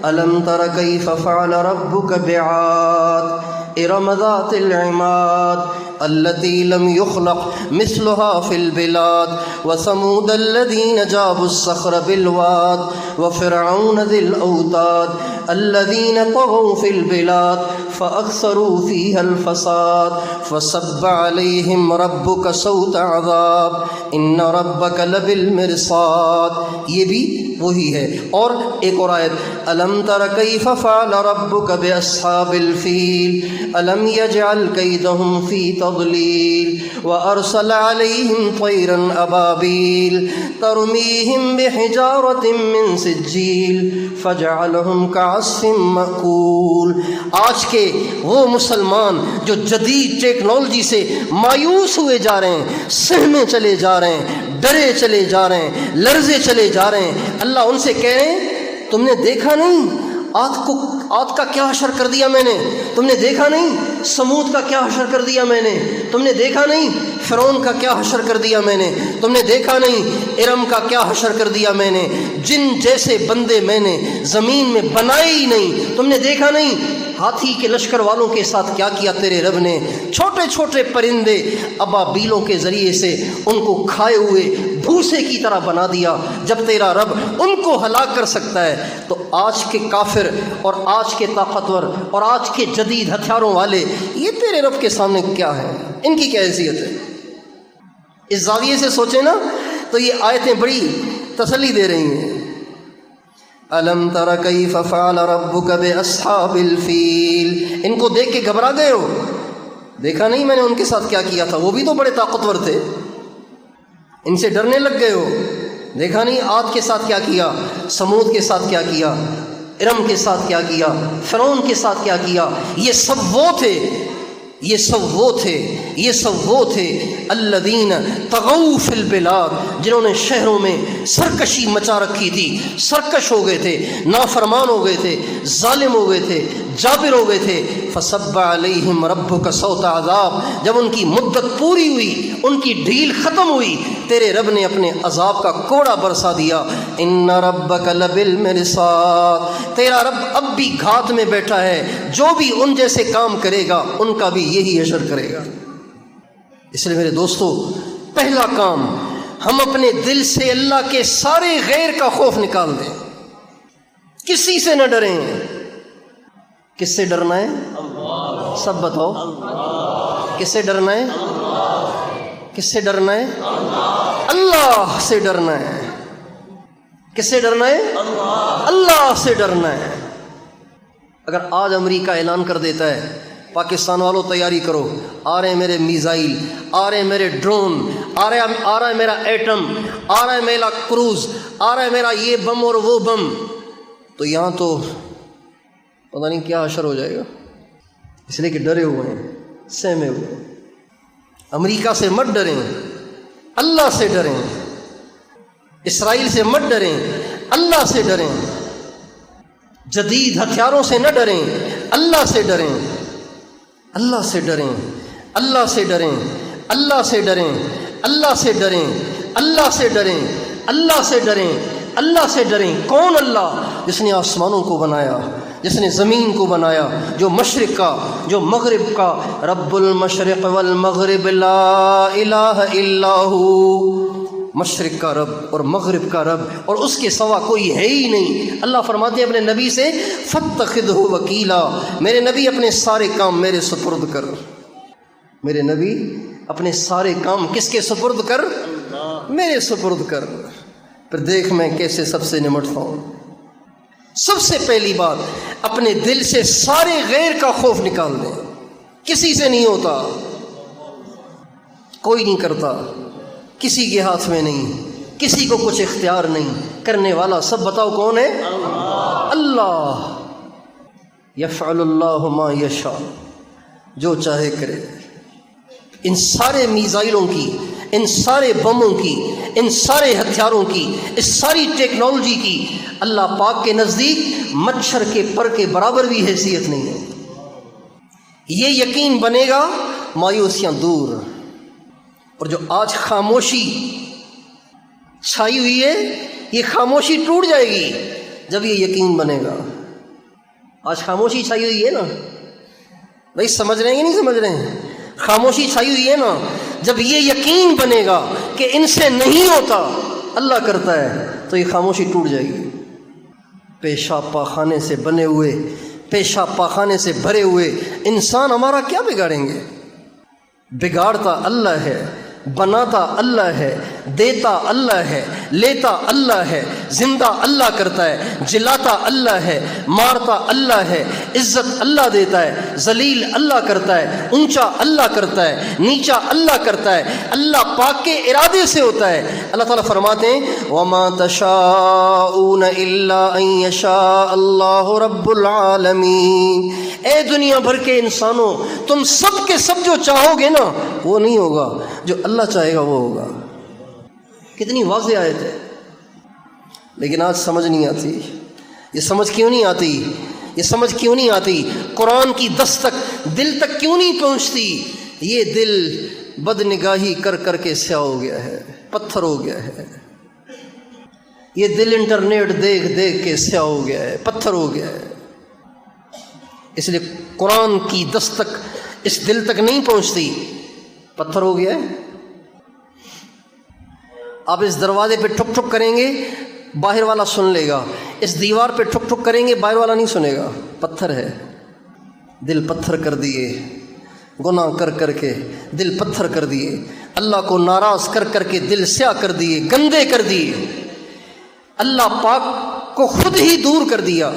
أَلَمْ تَرَ كَيْفَ فَعَلَ رَبُّكَ بِعَادٍ إِرَمَ ذَاتِ الْعِمَادِ التي لم يخلق مثلها في البلاد وثمود الذين جابوا الصخر بالواد وفرعون ذي الأوتاد الذين طغوا في البلاد فأكثروا فيها الفساد فصب عليهم ربك صوت عذاب إن ربك لبالمرصاد۔ یہ بھی وہی ہے۔ اور ایک اور آیت ألم تر كيف فعل ربك بأصحاب الفيل ألم يجعل كيدهم في تضليل وأرسل عليهم طيرا أبابيل ترميهم بحجارة من سجيل فجعلهم كعصف مأكول۔ آج کے وہ مسلمان جو جدید ٹیکنالوجی سے مایوس ہوئے جا رہے ہیں، سہمے چلے جا رہے ہیں، ڈرے چلے جا رہے ہیں، لرزے چلے جا رہے ہیں۔ اللہ ان سے کہہ رہے ہیں تم نے دیکھا نہیں عاد کا کیا حشر کر دیا میں نے، تم نے دیکھا نہیں سمود کا کیا حشر کر دیا میں نے، تم نے دیکھا نہیں فرعون کا کیا حشر کر دیا میں نے، تم نے دیکھا نہیں ارم کا کیا حشر کر دیا میں نے، جن جیسے بندے میں نے زمین میں بنائے ہی نہیں، تم نے دیکھا نہیں ہاتھی کے لشکر والوں کے ساتھ کیا کیا تیرے رب نے، چھوٹے چھوٹے پرندے ابابیلوں کے ذریعے سے ان کو کھائے ہوئے بھوسے کی طرح بنا دیا۔ جب تیرا رب ان کو ہلاک کر سکتا ہے تو آج کے کافر اور آج کے طاقتور اور آج کے جدید ہتھیاروں والے یہ تیرے رب کے سامنے کیا ہے، ان کی کیا حیثیت ہے؟ اس زاویے سے سوچیں نا تو یہ آیتیں بڑی تسلی دے رہی ہیں۔ الم تر کیف فعل ربک باصحاب الفیل، ان کو دیکھ کے گھبرا گئے ہو؟ دیکھا نہیں میں نے ان کے ساتھ کیا کیا تھا، وہ بھی تو بڑے طاقتور تھے، ان سے ڈرنے لگ گئے ہو؟ دیکھا نہیں عاد کے ساتھ کیا کیا، سمود کے ساتھ کیا کیا، ارم کے ساتھ کیا کیا، فرعون کے ساتھ کیا کیا؟ یہ سب وہ تھے، یہ سب وہ تھے، یہ سب وہ تھے الذین طغوا فی البلاد، جنہوں نے شہروں میں سرکشی مچا رکھی تھی، سرکش ہو گئے تھے، نافرمان ہو گئے تھے، ظالم ہو گئے تھے، جابر ہو گئے تھے۔ فصب علیہم ربک صوت عذاب، جب ان کی مدت پوری ہوئی، ان کی ڈھیل ختم ہوئی، تیرے رب نے اپنے عذاب کا کوڑا برسا دیا۔ ان ربک لبالمرصاد، تیرا رب اب بھی گھات میں بیٹھا ہے، جو بھی ان جیسے کام کرے گا ان کا بھی یہی حشر کرے گا۔ اس لیے میرے دوستو، پہلا کام ہم اپنے دل سے اللہ کے سارے غیر کا خوف نکال دیں، کسی سے نہ ڈریں۔ کس سے ڈرنا ہے؟ سب بتاؤ، کس سے ڈرنا ہے؟ کس سے ڈرنا ہے؟ اللہ سے ڈرنا ہے۔ کس سے ڈرنا ہے؟ اللہ سے ڈرنا ہے۔ اگر آج امریکہ اعلان کر دیتا ہے پاکستان والوں تیاری کرو، آ رہے ہیں میرے میزائل، آ رہے ہیں میرے ڈرون، آ رہا ہے میرا ایٹم، آ رہا ہے میرا کروز، آ رہا ہے میرا یہ بم اور وہ بم، تو یہاں تو پتہ نہیں کیا حشر ہو جائے گا۔ اس لیے کہ ڈرے ہوئے ہیں، سہمے ہوئے ہیں۔ امریکہ سے مت ڈریں، اللہ سے ڈریں۔ اسرائیل سے مت ڈریں، اللہ سے ڈریں۔ جدید ہتھیاروں سے نہ ڈریں، اللہ سے ڈریں، اللہ سے ڈریں، اللہ سے ڈریں، اللہ سے ڈریں، اللہ سے ڈریں، اللہ سے ڈریں، اللہ سے ڈریں، اللہ سے ڈریں۔ کون اللہ؟ جس نے آسمانوں کو بنایا، جس نے زمین کو بنایا، جو مشرق کا جو مغرب کا، رب المشرق والمغرب لا الہ الا ہو، مشرق کا رب اور مغرب کا رب، اور اس کے سوا کوئی ہے ہی نہیں۔ اللہ فرماتے ہیں اپنے نبی سے فاتخذہ وکیلا، میرے نبی اپنے سارے کام میرے سپرد کر، میرے نبی اپنے سارے کام کس کے سپرد کر؟ میرے سپرد کر، پھر دیکھ میں کیسے سب سے نمٹتا ہوں۔ سب سے پہلی بات، اپنے دل سے سارے غیر کا خوف نکال دیں۔ کسی سے نہیں ہوتا، کوئی نہیں کرتا، کسی کے ہاتھ میں نہیں، کسی کو کچھ اختیار نہیں، کرنے والا سب بتاؤ کون ہے؟ اللہ۔ یفعل اللہ ما یشاء، جو چاہے کرے۔ ان سارے میزائلوں کی، ان سارے بموں کی، ان سارے ہتھیاروں کی، اس ساری ٹیکنالوجی کی اللہ پاک کے نزدیک مچھر کے پر کے برابر بھی حیثیت نہیں ہے۔ یہ یقین بنے گا، مایوسیاں دور۔ اور جو آج خاموشی چھائی ہوئی ہے، یہ خاموشی ٹوٹ جائے گی جب یہ یقین بنے گا۔ آج خاموشی چھائی ہوئی ہے نا بھائی، سمجھ رہے ہیں کہ نہیں سمجھ رہے ہیں؟ خاموشی چھائی ہوئی ہے نا، جب یہ یقین بنے گا کہ ان سے نہیں ہوتا، اللہ کرتا ہے، تو یہ خاموشی ٹوٹ جائے گی۔ پیشاب پاخانے سے بنے ہوئے، پیشاب پاخانے سے بھرے ہوئے انسان ہمارا کیا بگاڑیں گے؟ بگاڑتا اللہ ہے، بناتا اللہ ہے، دیتا اللہ ہے، لیتا اللہ ہے، زندہ اللہ کرتا ہے، جلاتا اللہ ہے، مارتا اللہ ہے، عزت اللہ دیتا ہے، ذلیل اللہ کرتا ہے، اونچا اللہ کرتا ہے، نیچا اللہ کرتا ہے، اللہ پاک کے ارادے سے ہوتا ہے۔ اللہ تعالیٰ فرماتے ہیں وَمَا تَشَاءُونَ إِلَّا أَن يَشَاءَ اللَّهُ رَبُّ الْعَالَمِينَ۔ اے دنیا بھر کے انسانوں، تم سب کے سب جو چاہو گے نا وہ نہیں ہوگا، جو اللہ چاہے گا وہ ہوگا۔ کتنی واضح آیت ہے، لیکن آج سمجھ نہیں آتی۔ یہ سمجھ کیوں نہیں آتی؟ یہ سمجھ کیوں نہیں آتی؟ قرآن کی دستک دل تک کیوں نہیں پہنچتی؟ یہ دل بد نگاہی کر کر کے سیاہ ہو گیا ہے، پتھر ہو گیا ہے۔ یہ دل انٹرنیٹ دیکھ دیکھ کے سیاہ ہو گیا ہے، پتھر ہو گیا ہے۔ اس لیے قرآن کی دستک اس دل تک نہیں پہنچتی، پتھر ہو گیا ہے۔ آپ اس دروازے پہ ٹھک ٹھک کریں گے، باہر والا سن لے گا، اس دیوار پہ ٹھک ٹھک کریں گے، باہر والا نہیں سنے گا، پتھر ہے۔ دل پتھر کر دیے، گناہ کر کر کے دل پتھر کر دیے، اللہ کو ناراض کر کر کے دل سیاہ کر دیے، گندے کر دیے، اللہ پاک کو خود ہی دور کر دیا،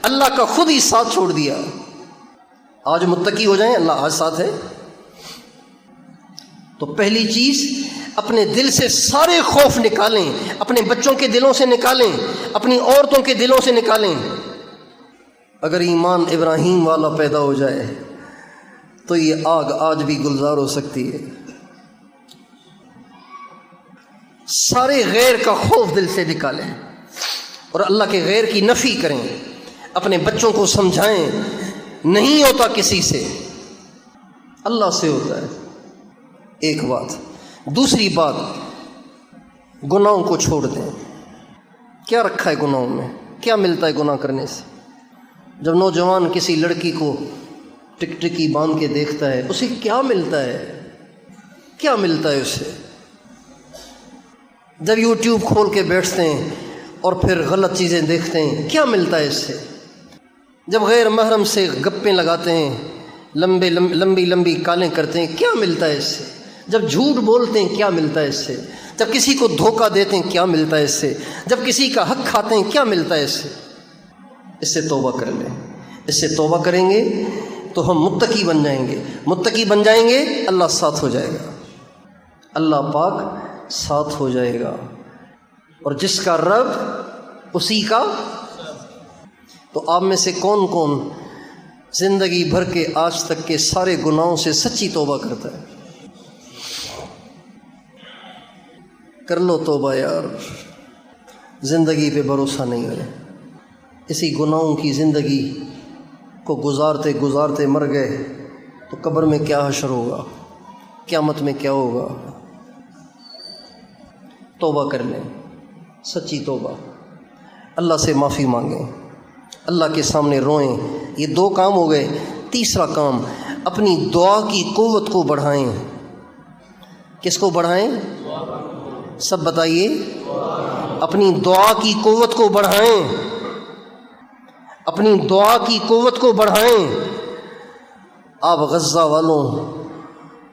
اللہ کا خود ہی ساتھ چھوڑ دیا۔ آج متقی ہو جائیں، اللہ آج ساتھ ہے۔ تو پہلی چیز اپنے دل سے سارے خوف نکالیں، اپنے بچوں کے دلوں سے نکالیں، اپنی عورتوں کے دلوں سے نکالیں۔ اگر ایمان ابراہیم والا پیدا ہو جائے تو یہ آگ آج بھی گلزار ہو سکتی ہے۔ سارے غیر کا خوف دل سے نکالیں اور اللہ کے غیر کی نفی کریں، اپنے بچوں کو سمجھائیں نہیں ہوتا کسی سے، اللہ سے ہوتا ہے۔ ایک بات۔ دوسری بات، گناہوں کو چھوڑ دیں۔ کیا رکھا ہے گناہوں میں؟ کیا ملتا ہے گناہ کرنے سے؟ جب نوجوان کسی لڑکی کو ٹک ٹکی باندھ کے دیکھتا ہے، اسے کیا ملتا ہے؟ کیا ملتا ہے اسے؟ جب یوٹیوب کھول کے بیٹھتے ہیں اور پھر غلط چیزیں دیکھتے ہیں، کیا ملتا ہے اس سے؟ جب غیر محرم سے گپیں لگاتے ہیں، لمبی لمبی کالیں کرتے ہیں، کیا ملتا ہے اس سے؟ جب جھوٹ بولتے ہیں، کیا ملتا ہے اس سے؟ جب کسی کو دھوکہ دیتے ہیں، کیا ملتا ہے اس سے؟ جب کسی کا حق کھاتے ہیں، کیا ملتا ہے اس سے؟ اس سے توبہ کر لیں۔ اس سے توبہ کریں گے تو ہم متقی بن جائیں گے۔ متقی بن جائیں گے، اللہ ساتھ ہو جائے گا، اللہ پاک ساتھ ہو جائے گا۔ اور جس کا رب اسی کا۔ تو آپ میں سے کون کون زندگی بھر کے آج تک کے سارے گناہوں سے سچی توبہ کرتا ہے؟ کر لو توبہ یار، زندگی پہ بھروسہ نہیں ہے۔ اسی گناہوں کی زندگی کو گزارتے گزارتے مر گئے تو قبر میں کیا حشر ہوگا، قیامت میں کیا ہوگا؟ توبہ کر لیں، سچی توبہ، اللہ سے معافی مانگیں، اللہ کے سامنے روئیں۔ یہ دو کام ہو گئے۔ تیسرا کام، اپنی دعا کی قوت کو بڑھائیں۔ کس کو بڑھائیں؟ سب بتائیے۔ اپنی دعا کی قوت کو بڑھائیں، اپنی دعا کی قوت کو بڑھائیں۔ آپ غزہ والوں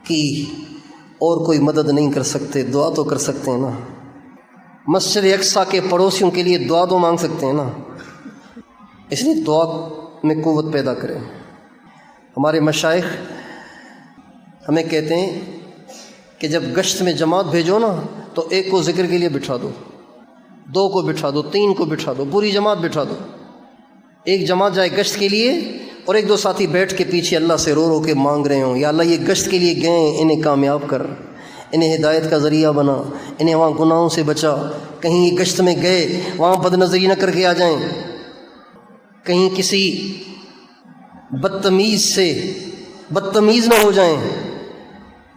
کی اور کوئی مدد نہیں کر سکتے، دعا تو کر سکتے ہیں نا۔ مسجد اقصیٰ کے پڑوسیوں کے لیے دعا تو مانگ سکتے ہیں نا۔ اس لیے دعا میں قوت پیدا کریں۔ ہمارے مشائخ ہمیں کہتے ہیں کہ جب گشت میں جماعت بھیجو نا تو ایک کو ذکر کے لیے بٹھا دو، دو کو بٹھا دو، تین کو بٹھا دو، پوری جماعت بٹھا دو۔ ایک جماعت جائے گشت کے لیے اور ایک دو ساتھی بیٹھ کے پیچھے اللہ سے رو رو کے مانگ رہے ہوں، یا اللہ یہ گشت کے لیے گئے، انہیں کامیاب کر، انہیں ہدایت کا ذریعہ بنا، انہیں وہاں گناہوں سے بچا، کہیں یہ گشت میں گئے وہاں بد نظری نہ کر کے آ جائیں، کہیں کسی بدتمیز سے بدتمیز نہ ہو جائیں،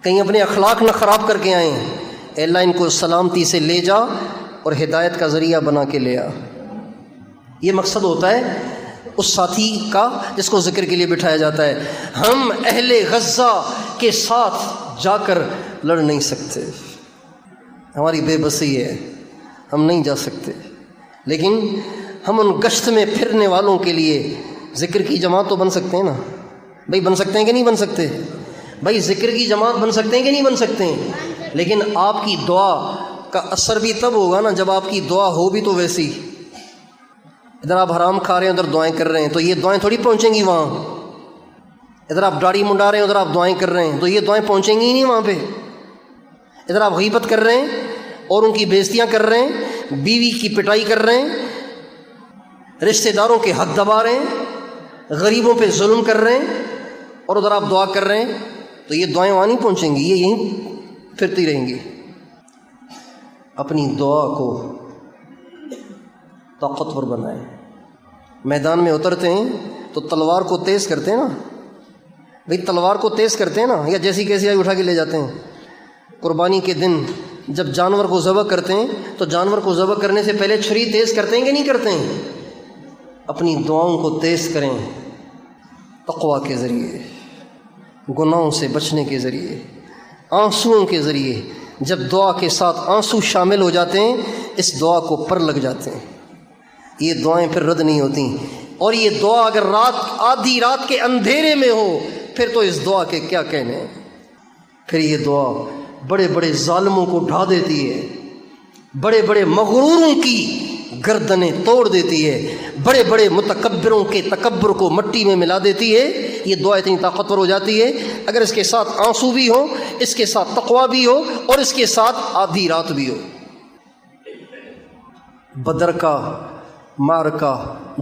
کہیں اپنے اخلاق نہ خراب کر کے آئیں۔ اے اللہ ان کو سلامتی سے لے جا اور ہدایت کا ذریعہ بنا کے لے آ۔ یہ مقصد ہوتا ہے اس ساتھی کا جس کو ذکر کے لیے بٹھایا جاتا ہے۔ ہم اہل غزہ کے ساتھ جا کر لڑ نہیں سکتے، ہماری بے بسی ہے، ہم نہیں جا سکتے، لیکن ہم ان گشت میں پھرنے والوں کے لیے ذکر کی جماعت تو بن سکتے ہیں نا۔ بھائی بن سکتے ہیں کہ نہیں بن سکتے؟ بھائی ذکر کی جماعت بن سکتے ہیں کہ نہیں بن سکتے ہیں؟ لیکن آپ کی دعا کا اثر بھی تب ہوگا نا جب آپ کی دعا ہو بھی تو ویسی۔ ادھر آپ حرام کھا رہے ہیں، ادھر دعائیں کر رہے ہیں، تو یہ دعائیں تھوڑی پہنچیں گی وہاں۔ ادھر آپ داڑھی منڈا رہے ہیں، ادھر آپ دعائیں کر رہے ہیں، تو یہ دعائیں پہنچیں گی ہی نہیں وہاں پہ۔ ادھر آپ غیبت کر رہے ہیں اور ان کی بےزتیاں کر رہے ہیں، بیوی کی پٹائی کر رہے ہیں، رشتہ داروں کے حق دبا رہے ہیں، غریبوں پہ ظلم کر رہے ہیں، اور ادھر آپ دعا کر رہے ہیں، تو یہ دعائیں وہاں نہیں پہنچیں گی، یہ یہیں پھرتی رہیں گی۔ اپنی دعا کو طاقتور بنائیں۔ میدان میں اترتے ہیں تو تلوار کو تیز کرتے ہیں نا بھئی، تلوار کو تیز کرتے ہیں نا، یا جیسی کیسی آئی اٹھا کے لے جاتے ہیں۔ قربانی کے دن جب جانور کو ذبح کرتے ہیں تو جانور کو ذبح کرنے سے پہلے چھری تیز کرتے ہیں کہ نہیں کرتے ہیں؟ اپنی دعاؤں کو تیز کریں، تقویٰ کے ذریعے، گناہوں سے بچنے کے ذریعے، آنسوؤں کے ذریعے۔ جب دعا کے ساتھ آنسو شامل ہو جاتے ہیں اس دعا کو پر لگ جاتے ہیں، یہ دعائیں پھر رد نہیں ہوتی۔ اور یہ دعا اگر آدھی رات کے اندھیرے میں ہو پھر تو اس دعا کے کیا کہنے ہیں۔ پھر یہ دعا بڑے بڑے ظالموں کو ڈھا دیتی ہے، بڑے بڑے مغروروں کی گردنیں توڑ دیتی ہے، بڑے بڑے متکبروں کے تکبر کو مٹی میں ملا دیتی ہے۔ یہ دعا اتنی طاقتور ہو جاتی ہے اگر اس کے ساتھ آنسو بھی ہو، اس کے ساتھ تقویٰ بھی ہو، اور اس کے ساتھ آدھی رات بھی ہو۔ بدر کا معرکہ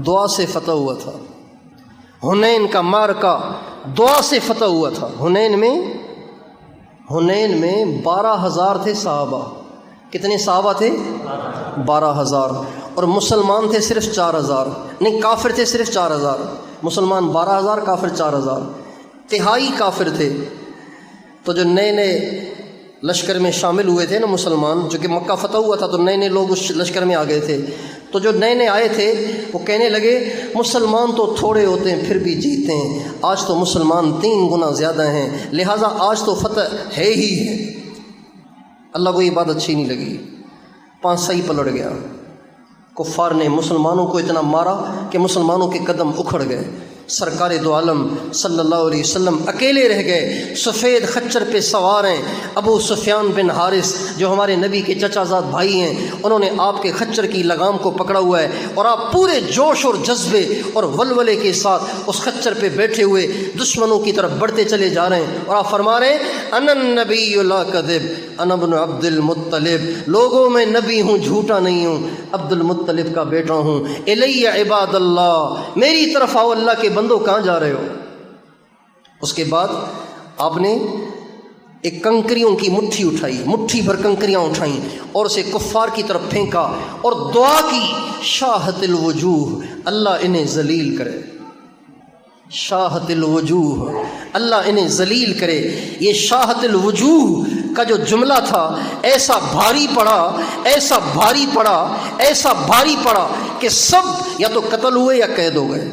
دعا سے فتح ہوا تھا، حنین کا معرکہ دعا سے فتح ہوا تھا۔ حنین میں 12,000 تھے صحابہ۔ کتنے صحابہ تھے؟ 12,000۔ اور مسلمان تھے صرف 4,000، نہیں کافر تھے صرف 4,000۔ مسلمان 12,000، کافر 4,000، تہائی کافر تھے۔ تو جو نئے نئے لشکر میں شامل ہوئے تھے نا مسلمان، جو کہ مکہ فتح ہوا تھا تو نئے نئے لوگ اس لشکر میں آ گئے تھے، تو جو نئے نئے آئے تھے وہ کہنے لگے مسلمان تو تھوڑے ہوتے ہیں پھر بھی جیتے ہیں، آج تو مسلمان 3 گنا زیادہ ہیں، لہٰذا آج تو فتح ہے ہی ہے۔ اللہ کو یہ بات اچھی نہیں لگی، پانسا ہی پلٹ گیا۔ کفار نے مسلمانوں کو اتنا مارا کہ مسلمانوں کے قدم اکھڑ گئے۔ سرکار دو عالم صلی اللہ علیہ وسلم اکیلے رہ گئے، سفید خچر پہ سوار ہیں۔ ابو سفیان بن حارث جو ہمارے نبی کے چچا زاد بھائی ہیں، انہوں نے آپ کے خچر کی لگام کو پکڑا ہوا ہے، اور آپ پورے جوش اور جذبے اور ولولے کے ساتھ اس خچر پہ بیٹھے ہوئے دشمنوں کی طرف بڑھتے چلے جا رہے ہیں، اور آپ فرما رہے ہیں انا النبی لا کذب انا ابن عبد المطلب، لوگوں میں نبی ہوں، جھوٹا نہیں ہوں، عبد المطلب کا بیٹا ہوں۔ الی عباد اللہ، میری طرف آؤ اللہ کے بندو، کہاں جا رہے ہو؟ اس کے بعد آپ نے ایک کنکریوں کی مٹھی اٹھائی، مٹھی بھر کنکریاں اٹھائیں اور اسے کفار کی طرف پھینکا، اور دعا کی شاہت الوجوہ، اللہ انہیں ذلیل کرے، شاہت الوجوہ، اللہ انہیں ذلیل کرے۔ یہ شاہت الوجوہ کا جو جملہ تھا ایسا بھاری پڑا، ایسا بھاری پڑا، ایسا بھاری پڑا کہ سب یا تو قتل ہوئے یا قید ہو گئے،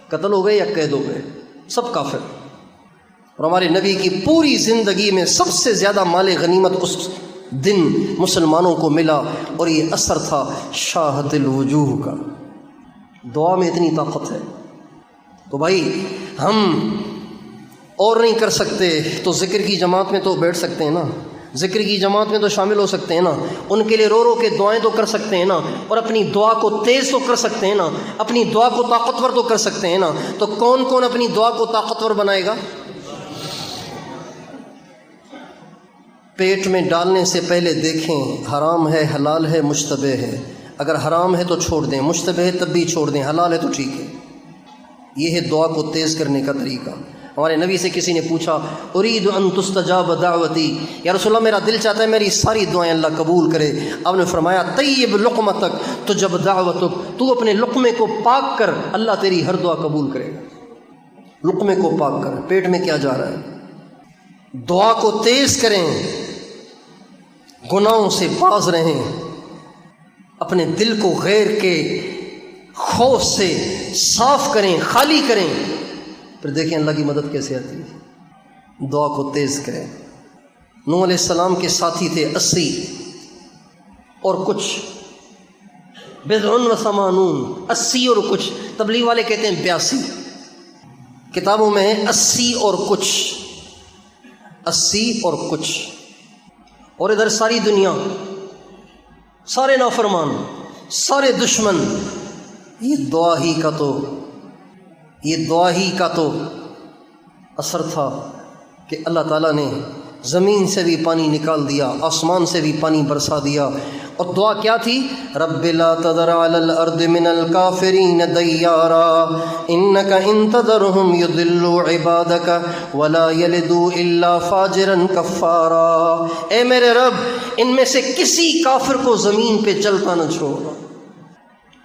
قتل ہو گئے یا قید ہو گئے، سب کافر۔ اور ہمارے نبی کی پوری زندگی میں سب سے زیادہ مال غنیمت اس دن مسلمانوں کو ملا، اور یہ اثر تھا شاہد الوجوہ کا۔ دعا میں اتنی طاقت ہے۔ تو بھائی ہم اور نہیں کر سکتے تو ذکر کی جماعت میں تو بیٹھ سکتے ہیں نا، ذکر کی جماعت میں تو شامل ہو سکتے ہیں نا، ان کے لیے رو رو کے دعائیں تو کر سکتے ہیں نا، اور اپنی دعا کو تیز تو کر سکتے ہیں نا، اپنی دعا کو طاقتور تو کر سکتے ہیں نا۔ تو کون کون اپنی دعا کو طاقتور بنائے گا؟ پیٹ میں ڈالنے سے پہلے دیکھیں حرام ہے حلال ہے مشتبہ ہے، اگر حرام ہے تو چھوڑ دیں، مشتبہ ہے تب بھی چھوڑ دیں، حلال ہے تو ٹھیک ہے۔ یہ ہے دعا کو تیز کرنے کا طریقہ۔ ہمارے نبی سے کسی نے پوچھا ارید ان تستجاب دعوتی، یا رسول اللہ میرا دل چاہتا ہے میری ساری دعائیں اللہ قبول کرے۔ آپ نے فرمایا طیب لقمتک تجب دعوتک، تو اپنے لقمے کو پاک کر، اللہ تیری ہر دعا قبول کرے گا۔ لقمے کو پاک کر، پیٹ میں کیا جا رہا ہے۔ دعا کو تیز کریں، گناہوں سے باز رہیں، اپنے دل کو غیر کے خوف سے صاف کریں، خالی کریں، پھر دیکھیں اللہ کی مدد کیسے آتی ہے۔ دعا کو تیز کریں۔ نوح علیہ السلام کے ساتھی تھے 80 اور کچھ، بضع و ثمانون، 80 اور کچھ، تبلیغ والے کہتے ہیں 82، کتابوں میں ہے 80 اور کچھ، 80 اور کچھ۔ اور ادھر ساری دنیا، سارے نافرمان، سارے دشمن، یہ دعا ہی کا تو اثر تھا کہ اللہ تعالیٰ نے زمین سے بھی پانی نکال دیا، آسمان سے بھی پانی برسا دیا، اور دعا کیا تھی؟ رب لا تذر علی الارض من الکافرین دیارا انک ان تذرهم یضلوا عبادک ولا یلدوا الا فاجرا کفارا۔ اے میرے رب ان میں سے کسی کافر کو زمین پہ چلتا نہ چھوڑ۔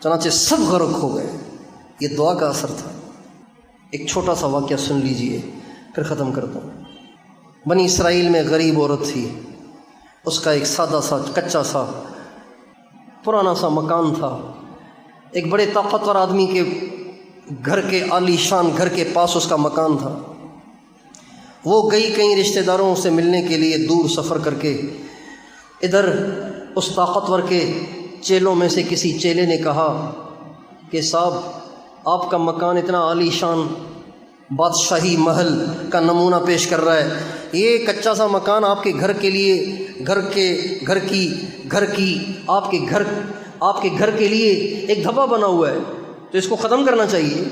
چنانچہ سب غرق ہو گئے۔ یہ دعا کا اثر تھا۔ ایک چھوٹا سا واقعہ سن لیجئے پھر ختم کرتا ہوں۔ بنی اسرائیل میں غریب عورت تھی، اس کا ایک سادہ سا کچا سا پرانا سا مکان تھا۔ ایک بڑے طاقتور آدمی کے گھر کے عالی شان گھر کے پاس اس کا مکان تھا۔ وہ گئی کئی رشتہ داروں سے ملنے کے لیے دور سفر کر کے، ادھر اس طاقتور کے چیلوں میں سے کسی چیلے نے کہا کہ صاحب آپ کا مکان اتنا عالی شان بادشاہی محل کا نمونہ پیش کر رہا ہے، یہ کچا سا مکان آپ کے گھر کے لیے آپ کے گھر کے لیے ایک دھبا بنا ہوا ہے، تو اس کو ختم کرنا چاہیے۔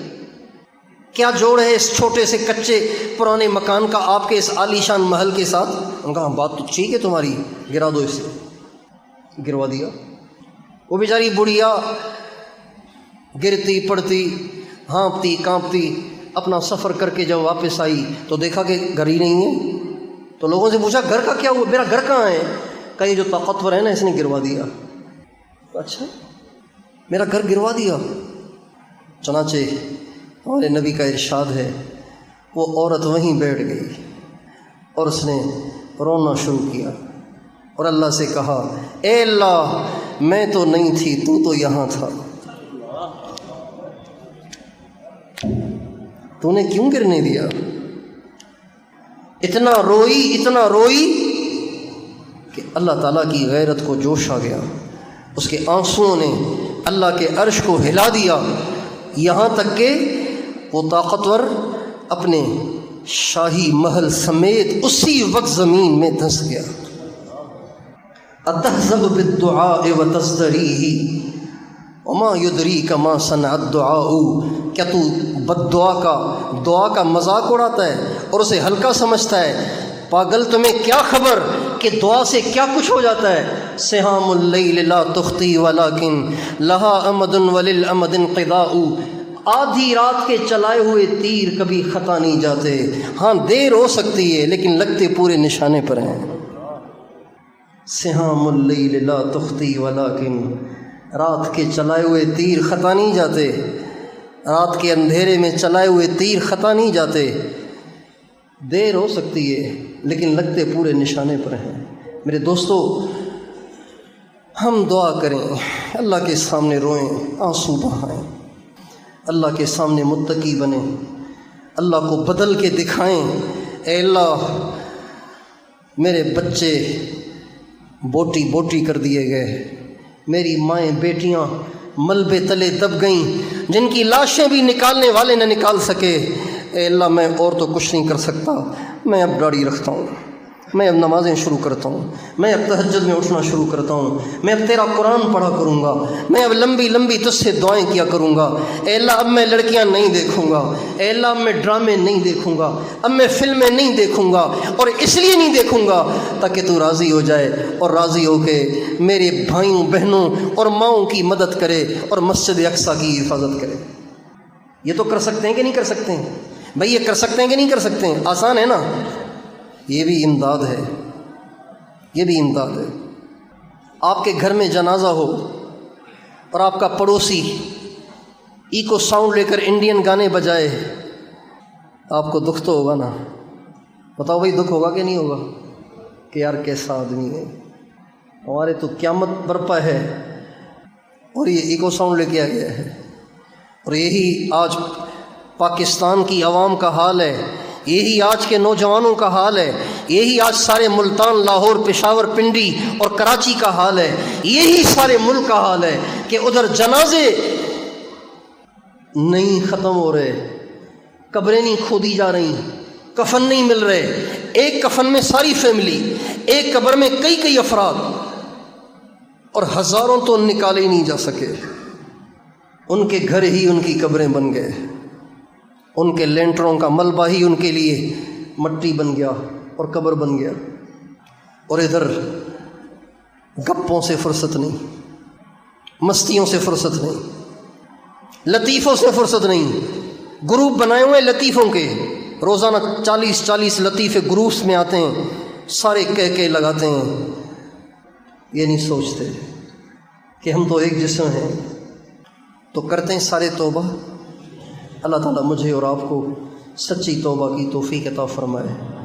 کیا جوڑ ہے اس چھوٹے سے کچے پرانے مکان کا آپ کے اس عالی شان محل کے ساتھ؟ ان کا بات تو ٹھیک ہے تمہاری، گرا دو اسے۔ گروا دیا۔ وہ بیچاری بڑھیا گرتی پڑتی ہانپتی کانپتی اپنا سفر کر کے جب واپس آئی تو دیکھا کہ گھر ہی نہیں ہے۔ تو لوگوں سے پوچھا گھر کا کیا ہوا، میرا گھر کہاں ہے؟ کہ یہ جو طاقتور ہے نا اس نے گروا دیا۔ اچھا میرا گھر گروا دیا؟ چنانچہ ہمارے نبی کا ارشاد ہے وہ عورت وہیں بیٹھ گئی اور اس نے رونا شروع کیا اور اللہ سے کہا اے اللہ میں تو نہیں تھی، تو یہاں تھا، تو نے کیوں گرنے دیا؟ اتنا روئی کہ اللہ تعالیٰ کی غیرت کو جوش آ گیا، اس کے آنسوؤں نے اللہ کے عرش کو ہلا دیا، یہاں تک کہ وہ طاقتور اپنے شاہی محل سمیت اسی وقت زمین میں دھنس گیا۔ اتحزب بالدعاء وتزدریہ وما یدریک ما صنع الدعاء، کیا تو دعا کا مذاق اڑاتا ہے اور اسے ہلکا سمجھتا ہے؟ پاگل تمہیں کیا خبر کہ دعا سے کیا کچھ ہو جاتا ہے؟ سہام اللیل لا تخطی ولکن لہا امد وللامد انقضاء، آدھی رات کے چلائے ہوئے تیر کبھی خطا نہیں جاتے، ہاں دیر ہو سکتی ہے لیکن لگتے پورے نشانے پر ہیں۔ سہام اللیل لا تخطی ولکن، رات کے چلائے ہوئے تیر خطا نہیں جاتے، رات کے اندھیرے میں چلائے ہوئے تیر خطا نہیں جاتے، دیر ہو سکتی ہے لیکن لگتے پورے نشانے پر ہیں۔ میرے دوستو ہم دعا کریں، اللہ کے سامنے روئیں، آنسو بہائیں، اللہ کے سامنے متقی بنیں، اللہ کو بدل کے دکھائیں۔ اے اللہ میرے بچے بوٹی بوٹی کر دیے گئے، میری مائیں بیٹیاں ملبے تلے دب گئیں، جن کی لاشیں بھی نکالنے والے نہ نکال سکے۔ اے اللہ میں اور تو کچھ نہیں کر سکتا، میں اب داڑھی رکھتا ہوں، میں اب نمازیں شروع کرتا ہوں، میں اب تہجد میں اٹھنا شروع کرتا ہوں، میں اب تیرا قرآن پڑھا کروں گا، میں اب لمبی لمبی تجھ سے دعائیں کیا کروں گا۔ اے اللہ اب میں لڑکیاں نہیں دیکھوں گا، اے اللہ اب میں ڈرامے نہیں دیکھوں گا، اب میں فلمیں نہیں دیکھوں گا، اور اس لیے نہیں دیکھوں گا تاکہ تو راضی ہو جائے اور راضی ہو کے میرے بھائیوں بہنوں اور ماؤں کی مدد کرے اور مسجد اقصیٰ کی حفاظت کرے۔ یہ تو کر سکتے ہیں کہ نہیں کر سکتے ہیں؟ بھائی یہ کر سکتے ہیں کہ نہیں کر سکتے ہیں؟ آسان ہے نا؟ یہ بھی امداد ہے، یہ بھی امداد ہے۔ آپ کے گھر میں جنازہ ہو اور آپ کا پڑوسی ایکو ساؤنڈ لے کر انڈین گانے بجائے، آپ کو دکھ تو ہوگا نا؟ بتاؤ بھائی دکھ ہوگا کہ نہیں ہوگا؟ کہ یار کیسا آدمی ہے، ہمارے تو قیامت برپا ہے اور یہ ایکو ساؤنڈ لے کے آ گیا ہے۔ اور یہی آج پاکستان کی عوام کا حال ہے، یہی آج کے نوجوانوں کا حال ہے، یہی آج سارے ملتان، لاہور، پشاور، پنڈی اور کراچی کا حال ہے، یہی سارے ملک کا حال ہے کہ ادھر جنازے نہیں ختم ہو رہے، قبریں نہیں کھودی جا رہی، کفن نہیں مل رہے، ایک کفن میں ساری فیملی، ایک قبر میں کئی کئی افراد، اور ہزاروں تو نکالے ہی نہیں جا سکے۔ ان کے گھر ہی ان کی قبریں بن گئے، ان کے لینٹروں کا ملبہ ہی ان کے لیے مٹی بن گیا اور قبر بن گیا۔ اور ادھر گپوں سے فرصت نہیں، مستیوں سے فرصت نہیں، لطیفوں سے فرصت نہیں۔ گروپ بنائے ہوئے لطیفوں کے، روزانہ 40 لطیفے گروپس میں آتے ہیں، سارے کہہ لگاتے ہیں، یہ نہیں سوچتے کہ ہم تو ایک جسم ہیں۔ تو کرتے ہیں سارے توبہ۔ اللہ تعالیٰ مجھے اور آپ کو سچی توبہ کی توفیق عطا فرمائے۔